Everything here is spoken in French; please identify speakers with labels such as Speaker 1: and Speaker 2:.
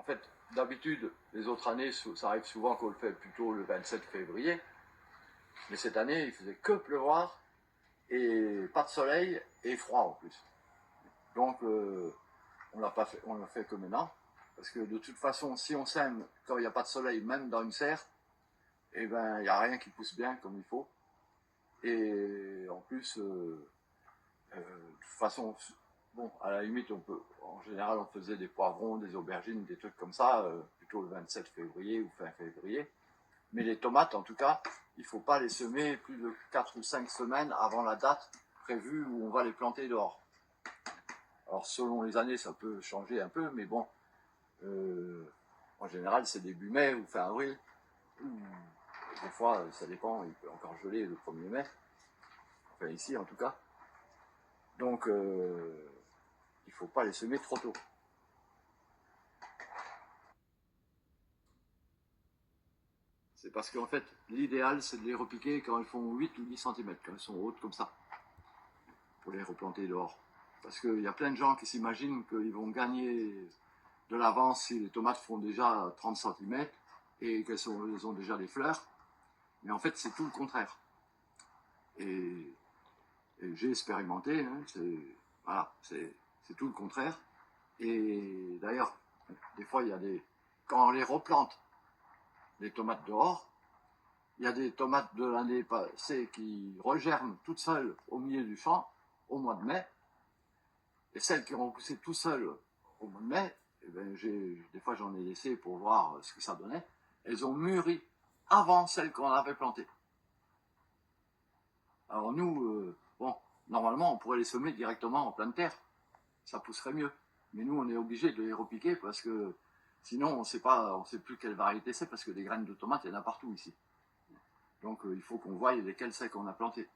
Speaker 1: fait, d'habitude, les autres années, ça arrive souvent qu'on le fait plutôt le 27 février. Mais cette année, il faisait que pleuvoir, et pas de soleil, et froid en plus. Donc, on l'a fait que maintenant. Parce que de toute façon, si on sème quand il n'y a pas de soleil, même dans une serre, eh ben, il n'y a rien qui pousse bien comme il faut. Et en plus, de toute façon, bon, à la limite, en général, on faisait des poivrons, des aubergines, des trucs comme ça, plutôt le 27 février ou fin février. Mais les tomates, en tout cas, il ne faut pas les semer plus de 4 ou 5 semaines avant la date prévue où on va les planter dehors. Alors, selon les années, ça peut changer un peu, mais bon, en général, c'est début mai ou fin avril. Des fois, ça dépend, il peut encore geler le 1er mai. Enfin, ici, en tout cas. Donc, il ne faut pas les semer trop tôt. C'est parce qu'en fait, l'idéal, c'est de les repiquer quand elles font 8 ou 10 cm, quand elles sont hautes comme ça, pour les replanter dehors. Parce qu'il y a plein de gens qui s'imaginent qu'ils vont gagner de l'avance si les tomates font déjà 30 cm et qu'elles ont déjà des fleurs. Mais en fait, c'est tout le contraire. Et j'ai expérimenté, hein, voilà, c'est tout le contraire. Et d'ailleurs, des fois, quand on les replante, les tomates dehors, il y a des tomates de l'année passée qui regerment toutes seules au milieu du champ au mois de mai. Et celles qui ont poussé tout seules au mois de mai, eh ben, des fois j'en ai laissé pour voir ce que ça donnait. Elles ont mûri avant celles qu'on avait plantées. Alors nous, bon, normalement on pourrait les semer directement en pleine terre. Ça pousserait mieux. Mais nous on est obligé de les repiquer parce que sinon on sait plus quelle variété c'est parce que des graines de tomates il y en a partout ici. Donc il faut qu'on voie lesquelles c'est qu'on a planté.